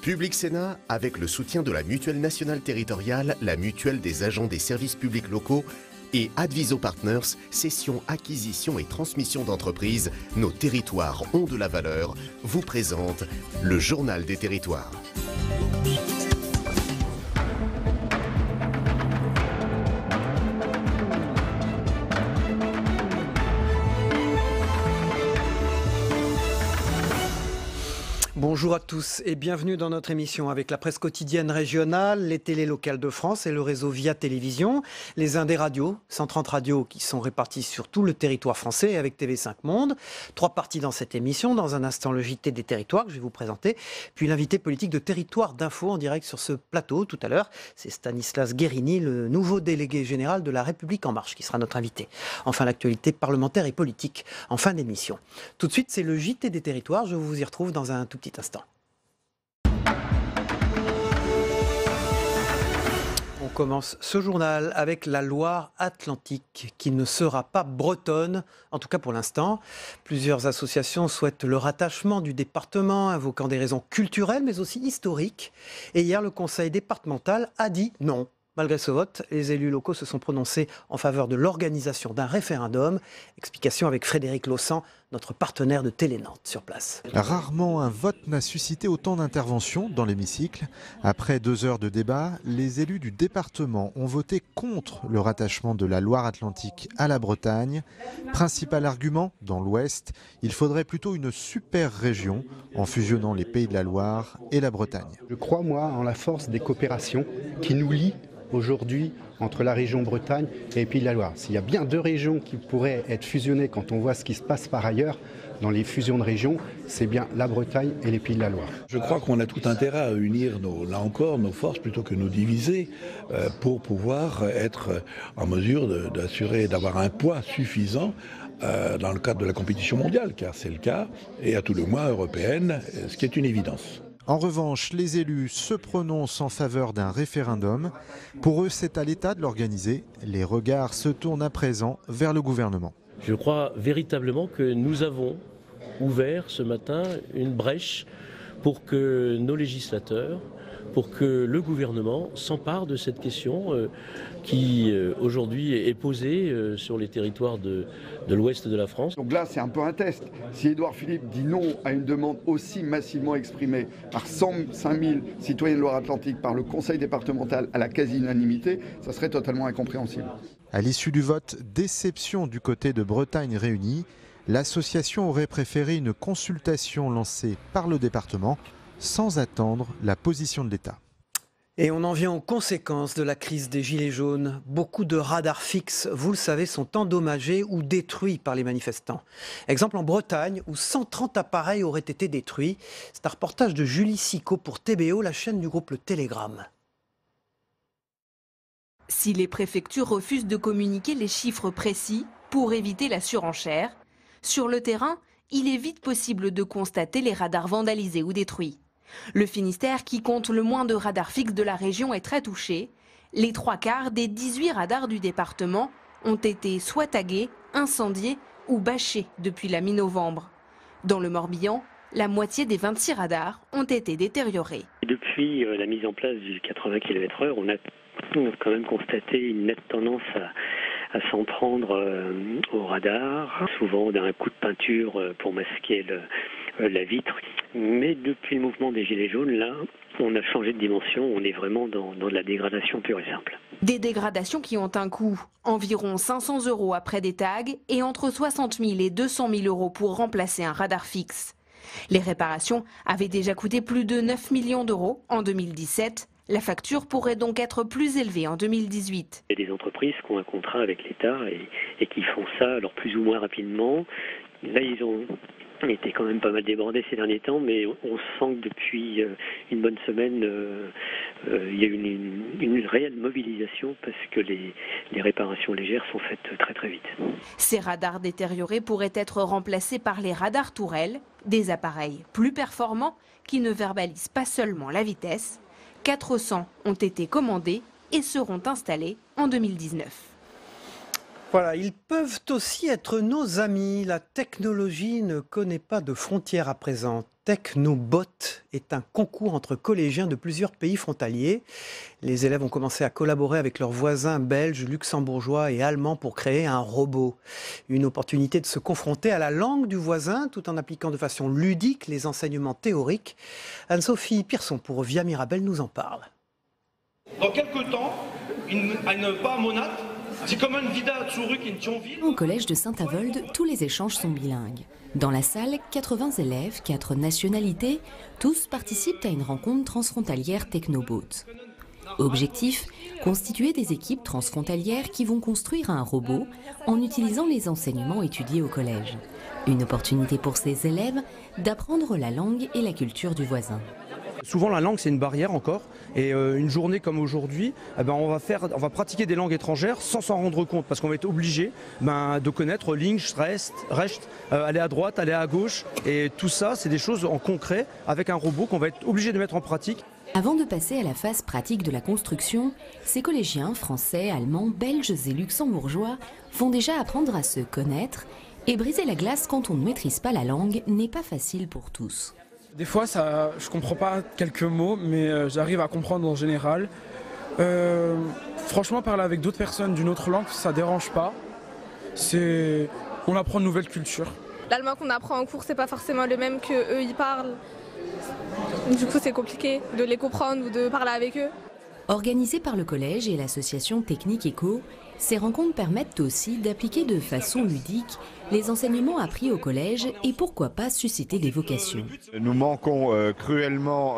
Public Sénat, avec le soutien de la Mutuelle nationale territoriale, la Mutuelle des agents des services publics locaux et Adviso Partners, cession, acquisition et transmission d'entreprises, nos territoires ont de la valeur, vous présente le Journal des territoires. Bonjour à tous et bienvenue dans notre émission avec la presse quotidienne régionale, les télés locales de France et le réseau Via Télévision, les Indes radios, 130 radios qui sont réparties sur tout le territoire français avec TV5 Monde. 3 parties dans cette émission, dans un instant le JT des territoires que je vais vous présenter, puis l'invité politique de Territoire d'Info en direct sur ce plateau tout à l'heure. C'est Stanislas Guérini, le nouveau délégué général de La République En Marche qui sera notre invité. Enfin l'actualité parlementaire et politique en fin d'émission. Tout de suite c'est le JT des territoires, je vous y retrouve dans un tout petit instant. On commence ce journal avec la Loire-Atlantique qui ne sera pas bretonne, en tout cas pour l'instant. Plusieurs associations souhaitent le rattachement du département, invoquant des raisons culturelles mais aussi historiques. Et hier, le conseil départemental a dit non. Malgré ce vote, les élus locaux se sont prononcés en faveur de l'organisation d'un référendum. Explication avec Frédéric Laussan, notre partenaire de Télé-Nantes sur place. Rarement un vote n'a suscité autant d'interventions dans l'hémicycle. Après 2 heures de débat, les élus du département ont voté contre le rattachement de la Loire-Atlantique à la Bretagne. Principal argument, dans l'Ouest, il faudrait plutôt une super région en fusionnant les Pays de la Loire et la Bretagne. Je crois, moi, en la force des coopérations qui nous lient aujourd'hui entre la région Bretagne et les Pays de la Loire. S'il y a bien 2 régions qui pourraient être fusionnées quand on voit ce qui se passe par ailleurs dans les fusions de régions, c'est bien la Bretagne et les Pays de la Loire. Je crois qu'on a tout intérêt à unir, là encore, nos forces plutôt que nous diviser pour pouvoir être en mesure d'assurer, d'avoir un poids suffisant dans le cadre de la compétition mondiale, car c'est le cas, et à tout le moins européenne, ce qui est une évidence. En revanche, les élus se prononcent en faveur d'un référendum. Pour eux, c'est à l'État de l'organiser. Les regards se tournent à présent vers le gouvernement. Je crois véritablement que nous avons ouvert ce matin une brèche pour que nos législateurs, pour que le gouvernement s'empare de cette question qui aujourd'hui est posée sur les territoires de l'ouest de la France. Donc là, c'est un peu un test. Si Édouard Philippe dit non à une demande aussi massivement exprimée par 105 000 citoyens de Loire-Atlantique, par le conseil départemental à la quasi-unanimité, ça serait totalement incompréhensible. À l'issue du vote, déception du côté de Bretagne Réunie. L'association aurait préféré une consultation lancée par le département sans attendre la position de l'État. Et on en vient aux conséquences de la crise des Gilets jaunes. Beaucoup de radars fixes, vous le savez, sont endommagés ou détruits par les manifestants. Exemple en Bretagne, où 130 appareils auraient été détruits. C'est un reportage de Julie Sicot pour TBO, la chaîne du groupe Le Télégramme. Si les préfectures refusent de communiquer les chiffres précis pour éviter la surenchère, sur le terrain, il est vite possible de constater les radars vandalisés ou détruits. Le Finistère, qui compte le moins de radars fixes de la région, est très touché. Les 3/4 des 18 radars du département ont été soit tagués, incendiés ou bâchés depuis la mi-novembre. Dans le Morbihan, la moitié des 26 radars ont été détériorés. Depuis la mise en place du 80 km/h, on a quand même constaté une nette tendance à s'en prendre au radar, souvent d'un coup de peinture pour masquer la vitre. Mais depuis le mouvement des Gilets jaunes, là, on a changé de dimension, on est vraiment dans de la dégradation pure et simple. Des dégradations qui ont un coût, environ 500 € après des tags et entre 60 000 et 200 000 € pour remplacer un radar fixe. Les réparations avaient déjà coûté plus de 9 millions d'euros en 2017. La facture pourrait donc être plus élevée en 2018. Il y a des entreprises qui ont un contrat avec l'État et qui font ça alors plus ou moins rapidement. Là, ils ont été quand même pas mal débordés ces derniers temps, mais on sent que depuis une bonne semaine, il y a une réelle mobilisation parce que les réparations légères sont faites très très vite. Ces radars détériorés pourraient être remplacés par les radars tourelles, des appareils plus performants qui ne verbalisent pas seulement la vitesse. 400 ont été commandés et seront installés en 2019. Voilà, ils peuvent aussi être nos amis. La technologie ne connaît pas de frontières à présent. Technobot est un concours entre collégiens de plusieurs pays frontaliers. Les élèves ont commencé à collaborer avec leurs voisins belges, luxembourgeois et allemands pour créer un robot. Une opportunité de se confronter à la langue du voisin tout en appliquant de façon ludique les enseignements théoriques. Anne-Sophie Pierson pour Via Mirabel nous en parle. Dans quelques temps, une pas monat, c'est comme une vida zurück in Thionville. Au collège de Saint-Avold, tous les échanges sont bilingues. Dans la salle, 80 élèves, 4 nationalités, tous participent à une rencontre transfrontalière Technobot. Objectif, constituer des équipes transfrontalières qui vont construire un robot en utilisant les enseignements étudiés au collège. Une opportunité pour ces élèves d'apprendre la langue et la culture du voisin. Souvent la langue c'est une barrière encore et une journée comme aujourd'hui on va pratiquer des langues étrangères sans s'en rendre compte parce qu'on va être obligé de connaître links, rechts, aller à droite, aller à gauche et tout ça c'est des choses en concret avec un robot qu'on va être obligé de mettre en pratique. Avant de passer à la phase pratique de la construction, ces collégiens français, allemands, belges et luxembourgeois vont déjà apprendre à se connaître et briser la glace quand on ne maîtrise pas la langue n'est pas facile pour tous. Des fois, je comprends pas quelques mots, mais j'arrive à comprendre en général. Franchement, parler avec d'autres personnes d'une autre langue, ça dérange pas. On apprend de nouvelles cultures. L'allemand qu'on apprend en cours, c'est pas forcément le même qu'eux ils parlent. Du coup, c'est compliqué de les comprendre ou de parler avec eux. Organisées par le collège et l'association Technique Éco, ces rencontres permettent aussi d'appliquer de façon ludique les enseignements appris au collège et pourquoi pas susciter des vocations. Nous manquons cruellement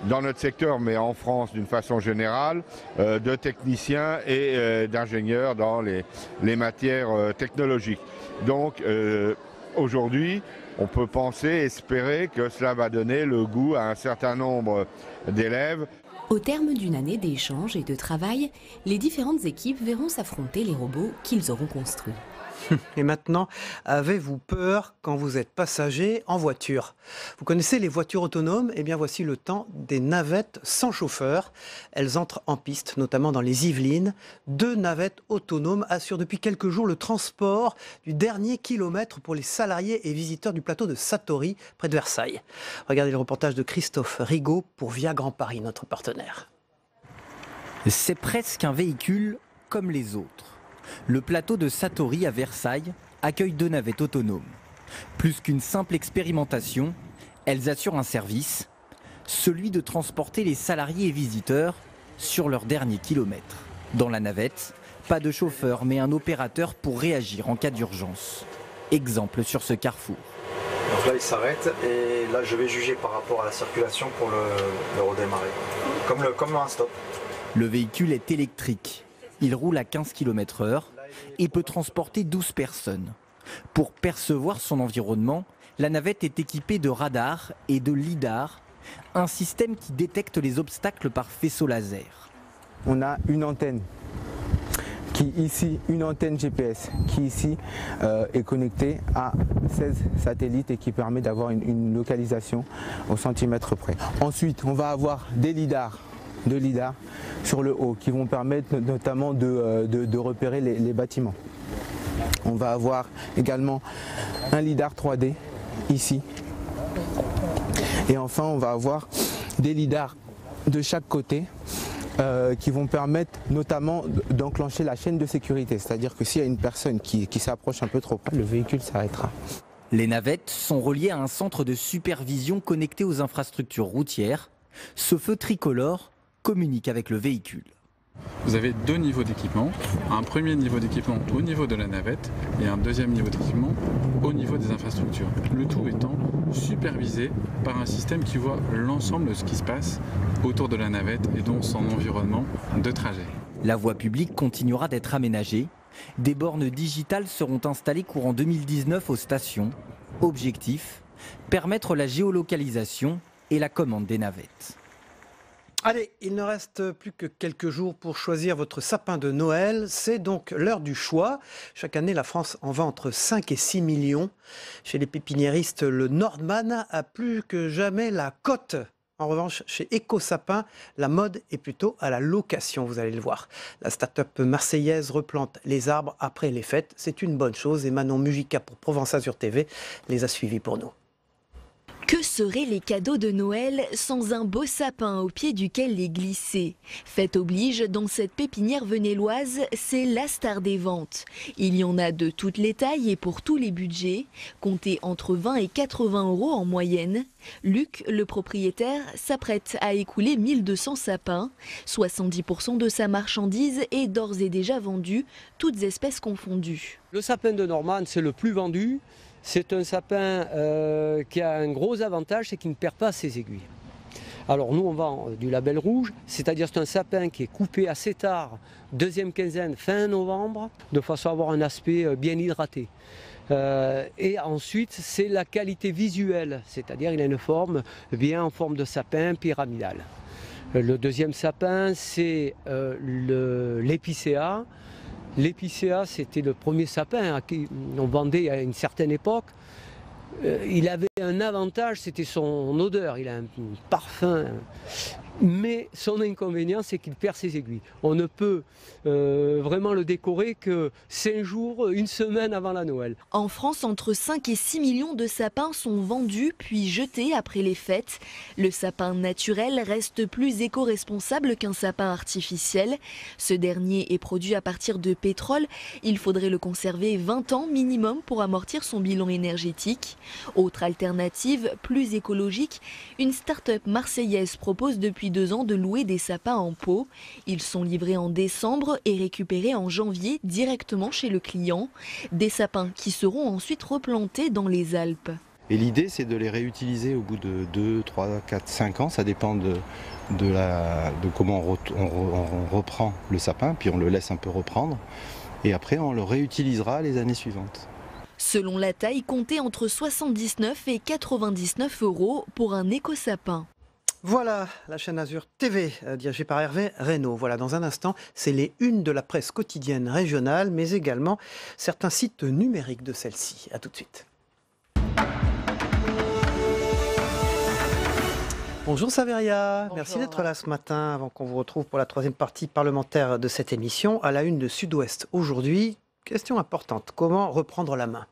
dans notre secteur, mais en France d'une façon générale, de techniciens et d'ingénieurs dans les matières technologiques. Donc aujourd'hui, on peut penser, espérer que cela va donner le goût à un certain nombre d'élèves. Au terme d'une année d'échanges et de travail, les différentes équipes verront s'affronter les robots qu'ils auront construits. Et maintenant, avez-vous peur quand vous êtes passager en voiture? Vous connaissez les voitures autonomes? Eh bien, voici le temps des navettes sans chauffeur. Elles entrent en piste, notamment dans les Yvelines. 2 navettes autonomes assurent depuis quelques jours le transport du dernier kilomètre pour les salariés et visiteurs du plateau de Satory, près de Versailles. Regardez le reportage de Christophe Rigaud pour Via Grand Paris, notre partenaire. C'est presque un véhicule comme les autres. Le plateau de Satory à Versailles accueille 2 navettes autonomes. Plus qu'une simple expérimentation, elles assurent un service, celui de transporter les salariés et visiteurs sur leur dernier kilomètre. Dans la navette, pas de chauffeur mais un opérateur pour réagir en cas d'urgence. Exemple sur ce carrefour. Donc là il s'arrête et là je vais juger par rapport à la circulation pour le redémarrer. Comme un stop. Le véhicule est électrique. Il roule à 15 km/h et peut transporter 12 personnes. Pour percevoir son environnement, la navette est équipée de radars et de lidar, un système qui détecte les obstacles par faisceau laser. On a une antenne une antenne GPS qui ici est connectée à 16 satellites et qui permet d'avoir une localisation au centimètre près. Ensuite, on va avoir des lidars sur le haut qui vont permettre notamment de repérer les bâtiments. On va avoir également un lidar 3D ici. Et enfin, on va avoir des lidars de chaque côté qui vont permettre notamment d'enclencher la chaîne de sécurité. C'est-à-dire que s'il y a une personne qui s'approche un peu trop près, le véhicule s'arrêtera. Les navettes sont reliées à un centre de supervision connecté aux infrastructures routières. Ce feu tricolore communique avec le véhicule. Vous avez 2 niveaux d'équipement, un premier niveau d'équipement au niveau de la navette et un deuxième niveau d'équipement au niveau des infrastructures. Le tout étant supervisé par un système qui voit l'ensemble de ce qui se passe autour de la navette et donc son environnement de trajet. La voie publique continuera d'être aménagée. Des bornes digitales seront installées courant 2019 aux stations. Objectif, permettre la géolocalisation et la commande des navettes. Allez, il ne reste plus que quelques jours pour choisir votre sapin de Noël. C'est donc l'heure du choix. Chaque année, la France en vend entre 5 et 6 millions. Chez les pépiniéristes, le Nordman a plus que jamais la cote. En revanche, chez EcoSapin, la mode est plutôt à la location, vous allez le voir. La start-up marseillaise replante les arbres après les fêtes. C'est une bonne chose et Manon Mujica pour Provence Azur TV les a suivis pour nous. Que seraient les cadeaux de Noël sans un beau sapin au pied duquel les glisser? Fête oblige, dans cette pépinière venelloise, c'est la star des ventes. Il y en a de toutes les tailles et pour tous les budgets, comptez entre 20 et 80 € en moyenne. Luc, le propriétaire, s'apprête à écouler 1200 sapins. 70% de sa marchandise est d'ores et déjà vendue, toutes espèces confondues. Le sapin de Normande, c'est le plus vendu. C'est un sapin qui a un gros avantage, c'est qu'il ne perd pas ses aiguilles. Alors nous on vend du label rouge, c'est-à-dire c'est un sapin qui est coupé assez tard, deuxième quinzaine, fin novembre, de façon à avoir un aspect bien hydraté. Et ensuite c'est la qualité visuelle, c'est-à-dire il a une forme bien en forme de sapin pyramidal. Le deuxième sapin c'est l'épicéa. L'épicéa, c'était le premier sapin qu'on vendait à une certaine époque. Il avait un avantage, c'était son odeur. Il a un parfum. Mais son inconvénient, c'est qu'il perd ses aiguilles. On ne peut vraiment le décorer que 5 jours, une semaine avant la Noël. En France, entre 5 et 6 millions de sapins sont vendus puis jetés après les fêtes. Le sapin naturel reste plus éco-responsable qu'un sapin artificiel. Ce dernier est produit à partir de pétrole. Il faudrait le conserver 20 ans minimum pour amortir son bilan énergétique. Autre alternative, plus écologique, une start-up marseillaise propose depuis 2 ans de louer des sapins en pot. Ils sont livrés en décembre et récupérés en janvier directement chez le client. Des sapins qui seront ensuite replantés dans les Alpes. Et l'idée, c'est de les réutiliser au bout de 2, 3, 4, 5 ans. Ça dépend de comment on reprend le sapin, puis on le laisse un peu reprendre. Et après, on le réutilisera les années suivantes. Selon la taille, comptez entre 79 et 99 € pour un éco-sapin. Voilà, la chaîne Azur TV, dirigée par Hervé Reynaud. Voilà, dans un instant, c'est les unes de la presse quotidienne régionale, mais également certains sites numériques de celle-ci. A tout de suite. Bonjour Saveria, merci d'être là ce matin, avant qu'on vous retrouve pour la troisième partie parlementaire de cette émission. À la une de Sud-Ouest aujourd'hui, question importante, comment reprendre la main ?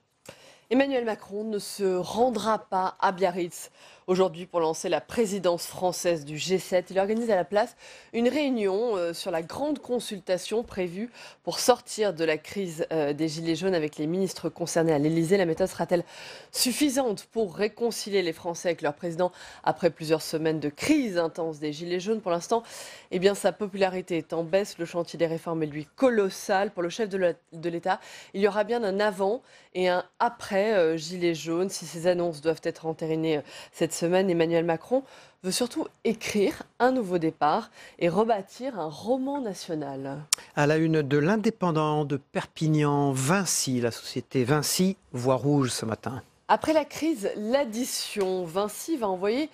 Emmanuel Macron ne se rendra pas à Biarritz aujourd'hui pour lancer la présidence française du G7. Il organise à la place une réunion sur la grande consultation prévue pour sortir de la crise des Gilets jaunes avec les ministres concernés à l'Elysée. La méthode sera-t-elle suffisante pour réconcilier les Français avec leur président après plusieurs semaines de crise intense des Gilets jaunes? Pour l'instant, eh bien, sa popularité est en baisse. Le chantier des réformes est lui colossal. Pour le chef de l'État, il y aura bien un avant et un après Gilets jaunes. Si ces annonces doivent être entérinées cette semaine, Emmanuel Macron veut surtout écrire un nouveau départ et rebâtir un roman national. À la une de l'Indépendant de Perpignan, Vinci, la société Vinci voit rouge ce matin. Après la crise, l'addition, Vinci va envoyer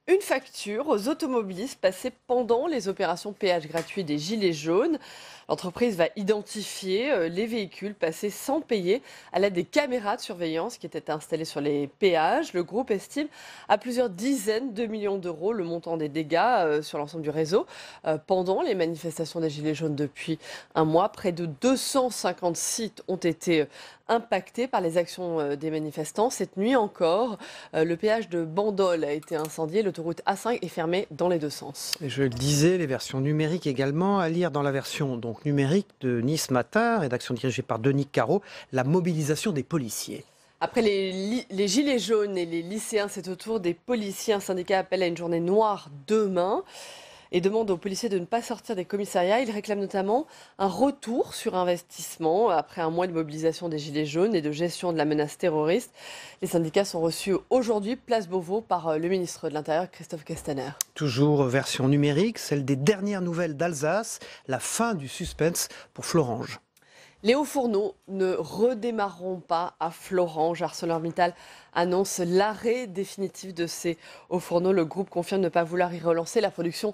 une facture aux automobilistes passés pendant les opérations péage gratuit des Gilets jaunes. L'entreprise va identifier les véhicules passés sans payer à l'aide des caméras de surveillance qui étaient installées sur les péages. Le groupe estime à plusieurs dizaines de millions d'euros le montant des dégâts sur l'ensemble du réseau. Pendant les manifestations des Gilets jaunes depuis un mois, près de 250 sites ont été impactés par les actions des manifestants. Cette nuit encore, le péage de Bandol a été incendié. L'autoroute A5 est fermée dans les deux sens. Et je le disais, les versions numériques également, à lire dans la version donc numérique de Nice Matin, rédaction dirigée par Denis Caro, la mobilisation des policiers. Après les gilets jaunes et les lycéens, c'est au tour des policiers. Un syndicat appelle à une journée noire demain et demande aux policiers de ne pas sortir des commissariats. Il réclame notamment un retour sur investissement après un mois de mobilisation des Gilets jaunes et de gestion de la menace terroriste. Les syndicats sont reçus aujourd'hui, place Beauvau, par le ministre de l'Intérieur, Christophe Castaner. Toujours version numérique, celle des dernières nouvelles d'Alsace, la fin du suspense pour Florange. Les hauts fourneaux ne redémarreront pas à Florange. ArcelorMittal annonce l'arrêt définitif de ces hauts fourneaux. Le groupe confirme ne pas vouloir y relancer la production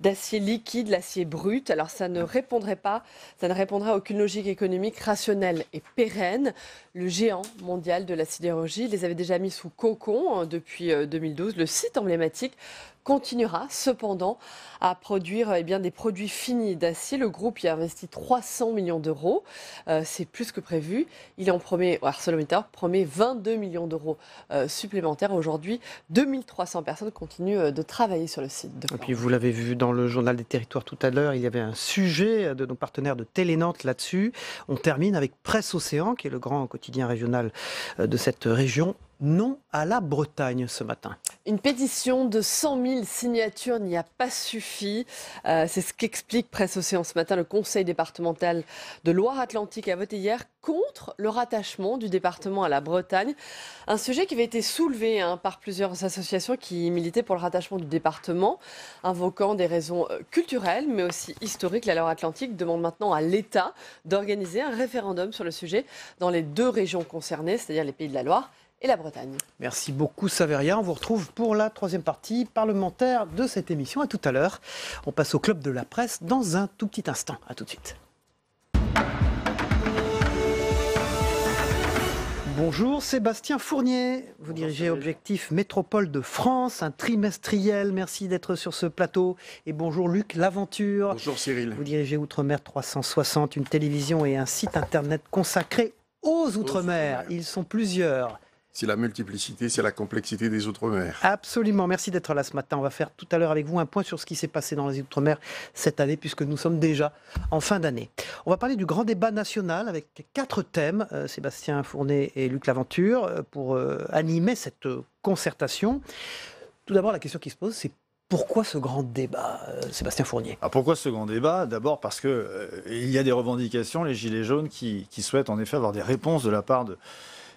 d'acier liquide, l'acier brut. Alors ça ne répondrait à aucune logique économique rationnelle et pérenne. Le géant mondial de la sidérurgie les avait déjà mis sous cocon depuis 2012. Le site emblématique continuera cependant à produire des produits finis d'acier. Le groupe y a investi 300 millions d'euros. C'est plus que prévu. ArcelorMittal promet 22 millions d'euros supplémentaires. Aujourd'hui, 2300 personnes continuent de travailler sur le site de Caen. Et puis vous l'avez vu dans le journal des territoires tout à l'heure, il y avait un sujet de nos partenaires de Télé-Nantes là-dessus. On termine avec Presse Océan, qui est le grand quotidien régional de cette région. Non à la Bretagne ce matin. Une pétition de 100 000 signatures n'y a pas suffi. C'est ce qu'explique Presse Océan ce matin. Le conseil départemental de Loire-Atlantique a voté hier contre le rattachement du département à la Bretagne. Un sujet qui avait été soulevé par plusieurs associations qui militaient pour le rattachement du département, invoquant des raisons culturelles mais aussi historiques. La Loire-Atlantique demande maintenant à l'État d'organiser un référendum sur le sujet dans les 2 régions concernées, c'est-à-dire les Pays de la Loire et la Bretagne. Merci beaucoup Saveria. On vous retrouve pour la 3e partie parlementaire de cette émission. À tout à l'heure. On passe au Club de la Presse dans un tout petit instant. À tout de suite. Bonjour Sébastien Fournier, vous dirigez Objectif Métropole de France, un trimestriel, merci d'être sur ce plateau. Et bonjour Luc Laventure. Bonjour Cyril. Vous dirigez Outre-mer 360, une télévision et un site internet consacré aux Outre-mer. Ils sont plusieurs. C'est la multiplicité, c'est la complexité des Outre-mer. Absolument, merci d'être là ce matin. On va faire tout à l'heure avec vous un point sur ce qui s'est passé dans les Outre-mer cette année, puisque nous sommes déjà en fin d'année. On va parler du grand débat national avec 4 thèmes, Sébastien Fournier et Luc Laventure, pour animer cette concertation. Tout d'abord, la question qui se pose, c'est pourquoi ce grand débat, Sébastien Fournier ? Pourquoi ce grand débat ? D'abord parce qu'il y a des revendications, les Gilets jaunes, qui souhaitent en effet avoir des réponses de la part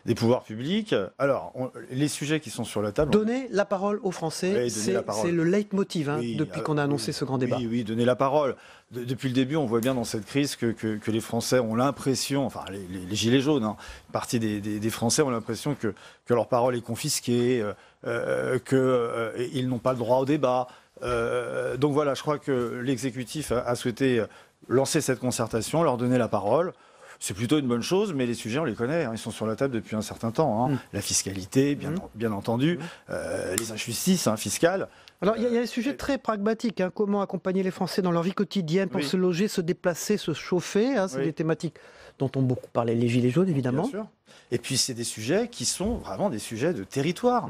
des pouvoirs publics. Alors, les sujets qui sont sur la table... Donner la parole aux Français, c'est le leitmotiv depuis qu'on a annoncé ce grand débat. Oui, donner la parole. Depuis le début, on voit bien dans cette crise que les Français ont l'impression, enfin les Gilets jaunes, une partie des Français ont l'impression que leur parole est confisquée, qu'ils n'ont pas le droit au débat. Donc voilà, je crois que l'exécutif a souhaité lancer cette concertation, leur donner la parole. C'est plutôt une bonne chose, mais les sujets, on les connaît, ils sont sur la table depuis un certain temps. La fiscalité, bien entendu, les injustices fiscales. Alors, il y a des sujets très pragmatiques. Comment accompagner les Français dans leur vie quotidienne pour se loger, se déplacer, se chauffer. C'est des thématiques dont ont beaucoup parlé les Gilets jaunes, évidemment. Bien sûr. Et puis, c'est des sujets qui sont vraiment des sujets de territoire.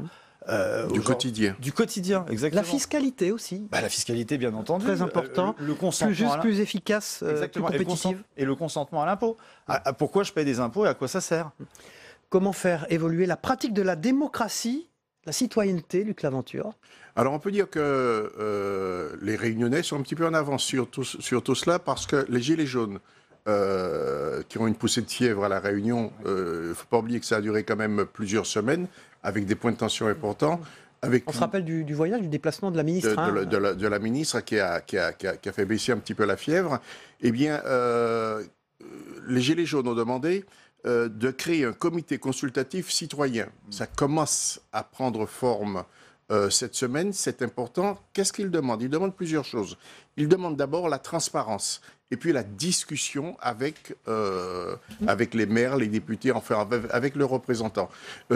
Du quotidien. Du quotidien, exactement. La fiscalité aussi. La fiscalité, bien entendu. Très important. Le consentement. Plus juste, plus efficace, plus compétitive. Et le consentement à l'impôt. Pourquoi je paye des impôts et à quoi ça sert ? Comment faire évoluer la pratique de la démocratie, la citoyenneté, Luc Laventure ? Alors on peut dire que les Réunionnais sont un petit peu en avance sur tout cela parce que les Gilets jaunes qui ont une poussée de fièvre à la Réunion, il ne faut pas oublier que ça a duré quand même plusieurs semaines avec des points de tension importants. On se rappelle du voyage, du déplacement de la ministre. De la ministre qui a fait baisser un petit peu la fièvre. Eh bien, les Gilets jaunes ont demandé de créer un comité consultatif citoyen. Ça commence à prendre forme cette semaine, c'est important. Qu'est-ce qu'ils demandent ? Ils demandent plusieurs choses. Ils demandent d'abord la transparence et puis la discussion avec les maires, les députés, enfin avec leurs représentants.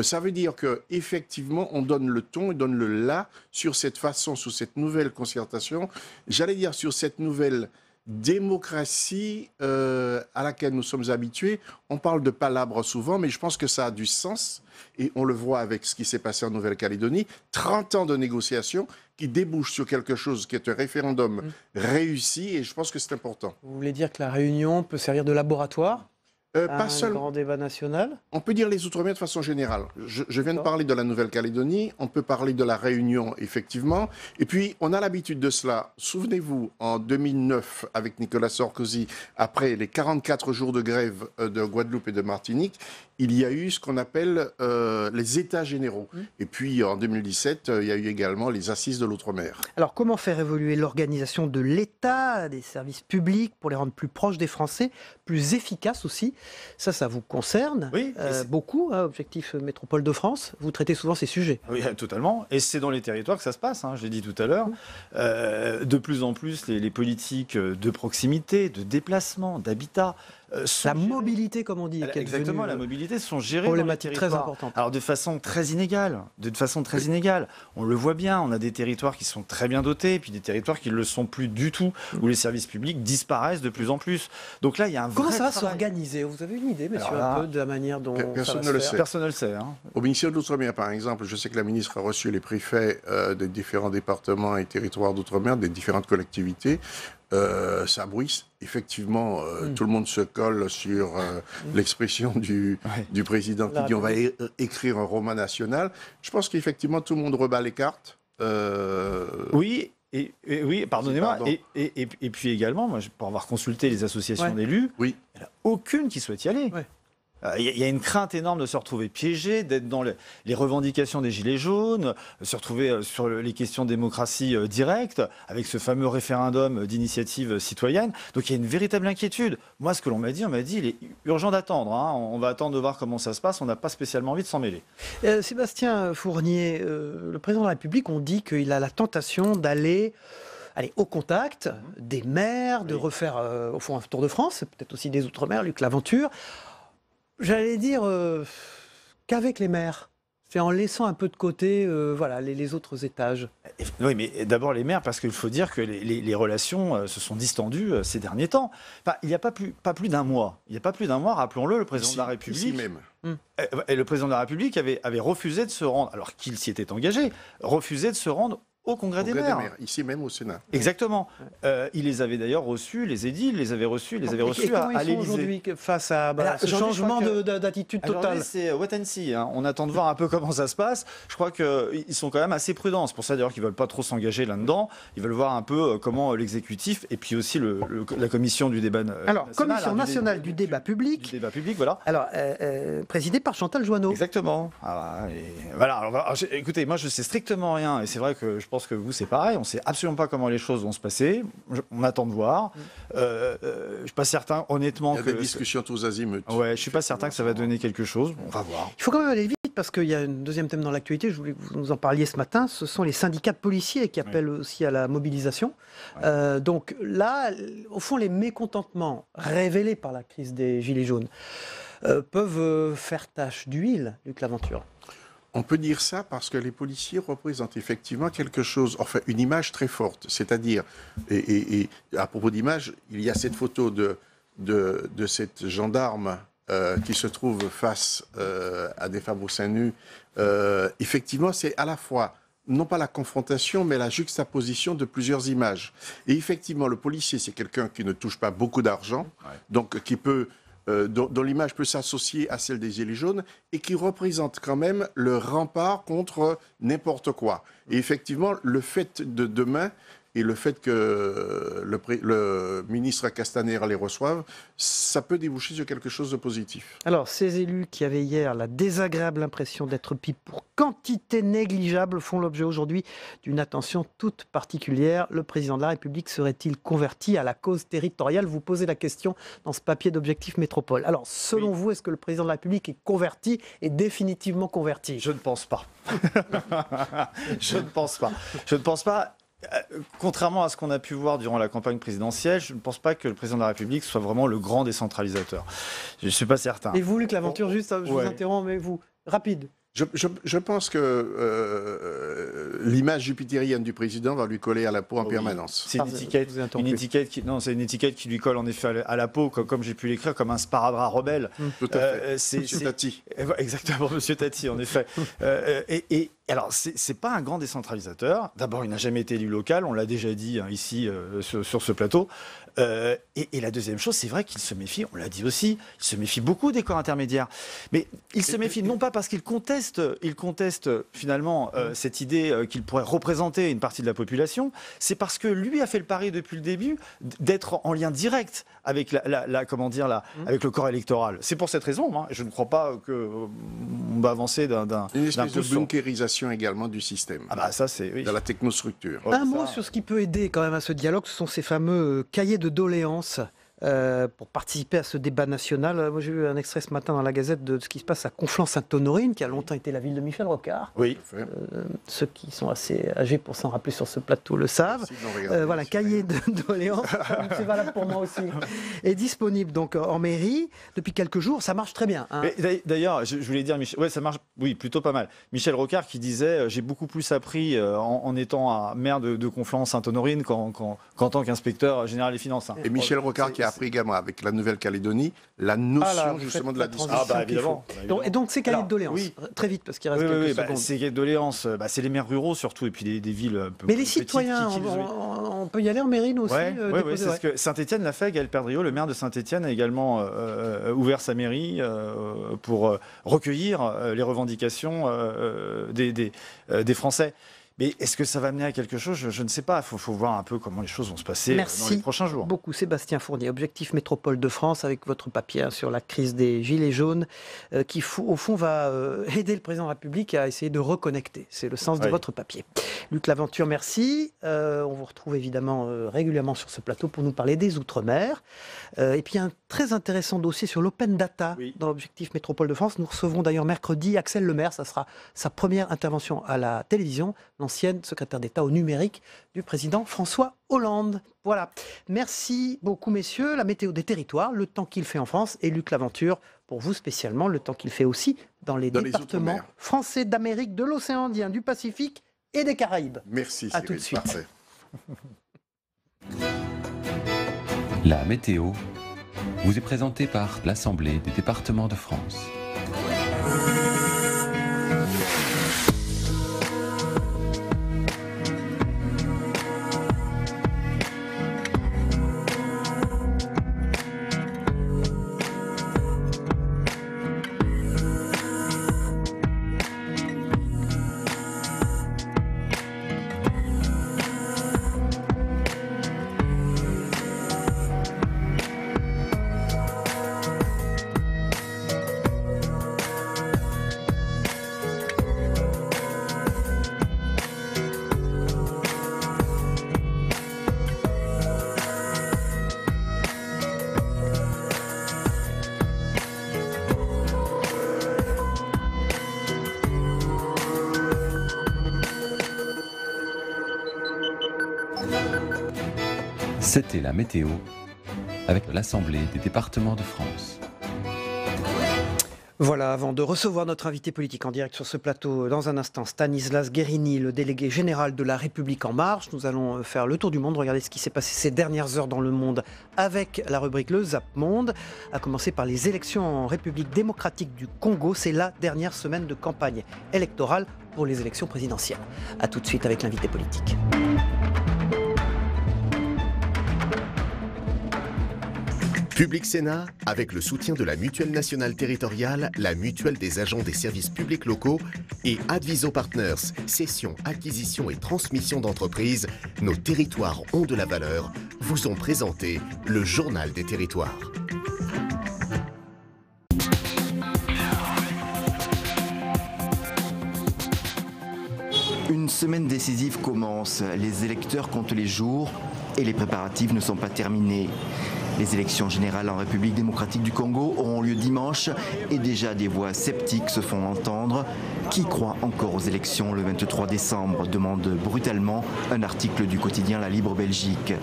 Ça veut dire qu'effectivement, on donne le ton, on donne le là sur cette façon, sur cette nouvelle concertation. J'allais dire sur cette nouvelle démocratie à laquelle nous sommes habitués. On parle de palabres souvent, mais je pense que ça a du sens. Et on le voit avec ce qui s'est passé en Nouvelle-Calédonie. 30 ans de négociations qui débouchent sur quelque chose qui est un référendum réussi. Et je pense que c'est important. Vous voulez dire que la Réunion peut servir de laboratoire ? Pas seulement. Grand débat national. On peut dire les Outre-mer de façon générale. Je viens de parler de la Nouvelle-Calédonie, on peut parler de la Réunion, effectivement. Et puis, on a l'habitude de cela. Souvenez-vous, en 2009, avec Nicolas Sarkozy, après les 44 jours de grève de Guadeloupe et de Martinique, il y a eu ce qu'on appelle les États généraux. Et puis, en 2017, il y a eu également les Assises de l'Outre-mer. Alors, comment faire évoluer l'organisation de l'État, des services publics, pour les rendre plus proches des Français, plus efficaces aussi ? Ça vous concerne beaucoup, Objectif Métropole de France. Vous traitez souvent ces sujets. Oui, totalement. Et c'est dans les territoires que ça se passe, je l'ai dit tout à l'heure. De plus en plus, les politiques de proximité, de déplacement, d'habitat La mobilité, comme on dit. Exactement, la mobilité sont gérées problématique dans les très territoires. importante. Alors de façon très inégale. On le voit bien, on a des territoires qui sont très bien dotés, et puis des territoires qui ne le sont plus du tout, où les services publics disparaissent de plus en plus. Donc là, il y a un vrai Comment ça va travail. s'organiser? Vous avez une idée, monsieur, Alors là, un peu de la manière dont personne ça va ne le se sait. faire? Personne ne le sait. Hein. Au ministère de l'Outre-mer, par exemple, je sais que la ministre a reçu les préfets des différents départements et territoires d'Outre-mer, des différentes collectivités. Ça bruisse. Effectivement, tout le monde se colle sur l'expression du président qui dit on va écrire un roman national. Je pense qu'effectivement, tout le monde rebat les cartes. Oui. Oui, pardonnez-moi. Et puis également, moi, pour avoir consulté les associations d'élus, il n'y en a aucune qui souhaite y aller. Il y a une crainte énorme de se retrouver piégé, d'être dans les revendications des Gilets jaunes, se retrouver sur les questions de démocratie directe, avec ce fameux référendum d'initiative citoyenne. Donc il y a une véritable inquiétude. Moi, ce que on m'a dit, il est urgent d'attendre. Hein. On va attendre de voir comment ça se passe. On n'a pas spécialement envie de s'en mêler. Sébastien Fournier, le président de la République, on dit qu'il a la tentation d'aller au contact des maires, de refaire au fond un tour de France, peut-être aussi des Outre-mer, Luc Laventure. J'allais dire qu'avec les maires, c'est en laissant un peu de côté les autres étages. Oui, mais d'abord les maires, parce qu'il faut dire que les relations se sont distendues ces derniers temps. Enfin, il n'y a pas plus d'un mois. Rappelons-le, le président de la République... Ici même. Et le président de la République avait refusé de se rendre, alors qu'il s'y était engagé, refusé de se rendre au Congrès des maires. Ici même au Sénat. Exactement. Il les avait d'ailleurs reçus, les édits, les avait reçus à l'Élysée. Aujourd'hui face à ce changement d'attitude totale? C'est wait and see. Hein. On attend de voir un peu comment ça se passe. Je crois qu'ils sont quand même assez prudents. C'est pour ça d'ailleurs qu'ils ne veulent pas trop s'engager là-dedans. Ils veulent voir un peu comment l'exécutif et puis aussi la commission du débat Commission nationale du débat public. Du débat public, voilà. Alors, présidée par Chantal Joanneau. Exactement. Écoutez, moi je sais strictement rien et c'est vrai que je pense que vous, c'est pareil. On ne sait absolument pas comment les choses vont se passer. On attend de voir. Je ne suis pas certain, honnêtement. Il y a des discussions tous azimuts. Ouais, je ne suis pas certain que ça va donner quelque chose. On va voir. Il faut quand même aller vite parce qu'il y a un deuxième thème dans l'actualité. Je voulais que vous nous en parliez ce matin. Ce sont les syndicats de policiers qui appellent aussi à la mobilisation. Donc là, au fond, les mécontentements révélés par la crise des Gilets jaunes peuvent faire tache d'huile, Luc Laventure. On peut dire ça parce que les policiers représentent effectivement quelque chose, enfin une image très forte. C'est-à-dire, et à propos d'image, il y a cette photo de cette gendarme qui se trouve face à des femmes au sein nu. Effectivement, c'est à la fois, non pas la confrontation, mais la juxtaposition de plusieurs images. Et effectivement, le policier, c'est quelqu'un qui ne touche pas beaucoup d'argent, donc qui peut... dont l'image peut s'associer à celle des Gilets jaunes et qui représente quand même le rempart contre n'importe quoi. Et effectivement, le fait de demain et le fait que le ministre Castaner les reçoive, ça peut déboucher sur quelque chose de positif. Alors, ces élus qui avaient hier la désagréable impression d'être pris pour quantité négligeable font l'objet aujourd'hui d'une attention toute particulière. Le président de la République serait-il converti à la cause territoriale? Vous posez la question dans ce papier d'Objectif Métropole. Alors, selon vous, est-ce que le président de la République est converti et définitivement converti? Je ne pense pas. Je ne pense pas. Contrairement à ce qu'on a pu voir durant la campagne présidentielle, je ne pense pas que le président de la République soit vraiment le grand décentralisateur. Je ne suis pas certain. Et vous, Luc Laventure, juste, je vous interromps, mais vous, rapide. Je pense que l'image jupitérienne du président va lui coller à la peau en permanence. C'est une étiquette qui lui colle en effet à la peau, comme j'ai pu l'écrire, comme un sparadrap rebelle. Tout à fait. Monsieur Tati. Exactement, Monsieur Tati, en effet. Alors, c'est pas un grand décentralisateur. D'abord, il n'a jamais été élu local, on l'a déjà dit ici sur ce plateau. Et la deuxième chose, c'est vrai qu'il se méfie, on l'a dit aussi, il se méfie beaucoup des corps intermédiaires. Mais il se méfie non pas parce qu'il conteste finalement cette idée qu'il pourrait représenter une partie de la population, c'est parce que lui a fait le pari depuis le début d'être en lien direct avec avec le corps électoral. C'est pour cette raison, je ne crois pas qu'on va avancer d'un une espèce de bunkérisation également du système. Ah bah ça c'est de la technostructure. Un mot sur ce qui peut aider quand même à ce dialogue, ce sont ces fameux cahiers de doléances pour participer à ce débat national. Moi, j'ai vu un extrait ce matin dans la Gazette de ce qui se passe à Conflans-Sainte-Honorine, qui a longtemps été la ville de Michel Rocard. Oui. Ceux qui sont assez âgés pour s'en rappeler sur ce plateau le savent. Voilà, cahier de doléances, c'est valable pour moi aussi, est disponible donc en mairie depuis quelques jours. Ça marche très bien. Hein. D'ailleurs, je voulais dire, ouais, ça marche, oui, plutôt pas mal. Michel Rocard qui disait, j'ai beaucoup plus appris en étant maire de Conflans-Sainte-Honorine qu'en tant qu'inspecteur général des finances. Hein. Et Michel Rocard qui a appris également avec la Nouvelle-Calédonie la notion justement de la distance. Évidemment. Et donc ces cahiers de doléances, très vite parce qu'il reste quelques secondes. Ces cahiers de doléances, c'est les maires ruraux surtout et puis des villes un peu mais les petites, citoyens, on peut y aller en mairie nous aussi. Oui, c'est ce que Saint-Étienne l'a fait. Gaël Perdriau, le maire de Saint-Étienne, a également ouvert sa mairie pour recueillir les revendications des Français. Mais est-ce que ça va mener à quelque chose ? Je ne sais pas. Il faut voir un peu comment les choses vont se passer dans les prochains jours. Merci beaucoup Sébastien Fournier. Objectif Métropole de France avec votre papier sur la crise des Gilets jaunes qui, au fond, va aider le Président de la République à essayer de reconnecter. C'est le sens de votre papier. Luc Laventure, merci. On vous retrouve évidemment régulièrement sur ce plateau pour nous parler des Outre-mer. Et puis un très intéressant dossier sur l'open data dans l'Objectif Métropole de France. Nous recevrons d'ailleurs mercredi Axel Lemaire. Ça sera sa première intervention à la télévision. L'ancienne secrétaire d'État au numérique du président François Hollande. Voilà. Merci beaucoup, messieurs. La météo des territoires, le temps qu'il fait en France, et Luc Laventure, pour vous spécialement, le temps qu'il fait aussi dans les départements français d'Amérique, de l'océan Indien, du Pacifique et des Caraïbes. Merci, à tout de suite. Parfait. La météo vous est présentée par l'Assemblée des départements de France. C'était la météo avec l'Assemblée des départements de France. Voilà, avant de recevoir notre invité politique en direct sur ce plateau, dans un instant, Stanislas Guerini, le délégué général de La République En Marche. Nous allons faire le tour du monde, regarder ce qui s'est passé ces dernières heures dans le monde avec la rubrique Le Zap Monde, à commencer par les élections en République démocratique du Congo. C'est la dernière semaine de campagne électorale pour les élections présidentielles. A tout de suite avec l'invité politique. Public Sénat, avec le soutien de la Mutuelle nationale territoriale, la Mutuelle des agents des services publics locaux et Adviso Partners, cession, acquisition et transmission d'entreprises, nos territoires ont de la valeur, vous ont présenté le Journal des territoires. Une semaine décisive commence, les électeurs comptent les jours et les préparatifs ne sont pas terminés. Les élections générales en République démocratique du Congo auront lieu dimanche et déjà des voix sceptiques se font entendre. Qui croit encore aux élections le 23 décembre demande brutalement un article du quotidien La Libre Belgique.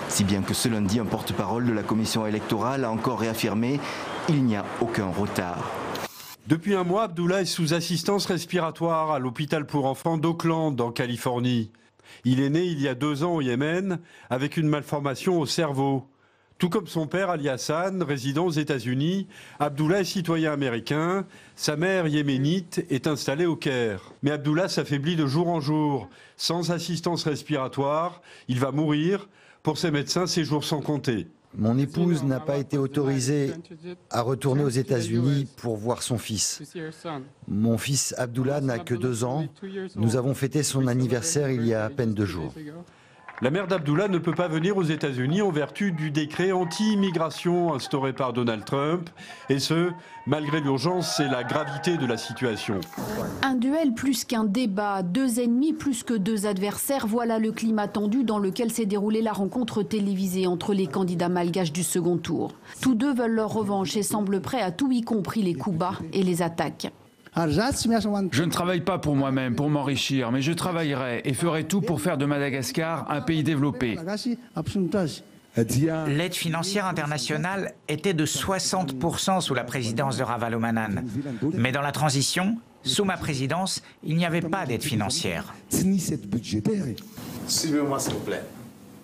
Si bien que ce lundi, un porte-parole de la commission électorale a encore réaffirmé il n'y a aucun retard. Depuis un mois, Abdullah est sous assistance respiratoire à l'hôpital pour enfants d'Oakland, en Californie. Il est né il y a 2 ans au Yémen avec une malformation au cerveau. Tout comme son père Ali Hassan, résident aux États-Unis, Abdullah est citoyen américain, sa mère yéménite est installée au Caire. Mais Abdullah s'affaiblit de jour en jour. Sans assistance respiratoire, il va mourir. Pour ses médecins, ses jours sont comptés. Mon épouse n'a pas été autorisée à retourner aux États-Unis pour voir son fils. Mon fils Abdullah n'a que 2 ans. Nous avons fêté son anniversaire il y a à peine 2 jours. La mère d'Abdullah ne peut pas venir aux États-Unis en vertu du décret anti-immigration instauré par Donald Trump, et ce, malgré l'urgence et la gravité de la situation. Un duel plus qu'un débat, deux ennemis plus que deux adversaires, voilà le climat tendu dans lequel s'est déroulée la rencontre télévisée entre les candidats malgaches du second tour. Tous deux veulent leur revanche et semblent prêts à tout, y compris les coups bas et les attaques. Je ne travaille pas pour moi-même, pour m'enrichir, mais je travaillerai et ferai tout pour faire de Madagascar un pays développé. L'aide financière internationale était de 60% sous la présidence de Ravalomanana. Mais dans la transition, sous ma présidence, il n'y avait pas d'aide financière. Suivez-moi s'il vous plaît.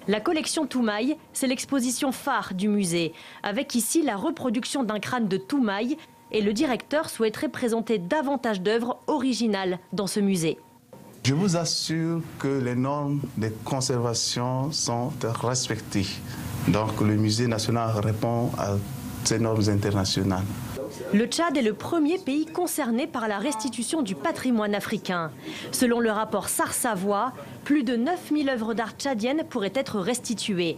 La collection Toumaï, c'est l'exposition phare du musée, avec ici la reproduction d'un crâne de Toumaï, et le directeur souhaiterait présenter davantage d'œuvres originales dans ce musée. Je vous assure que les normes de conservation sont respectées. Donc le musée national répond à ces normes internationales. Le Tchad est le premier pays concerné par la restitution du patrimoine africain. Selon le rapport Sars-Savoie, plus de 9000 œuvres d'art tchadiennes pourraient être restituées.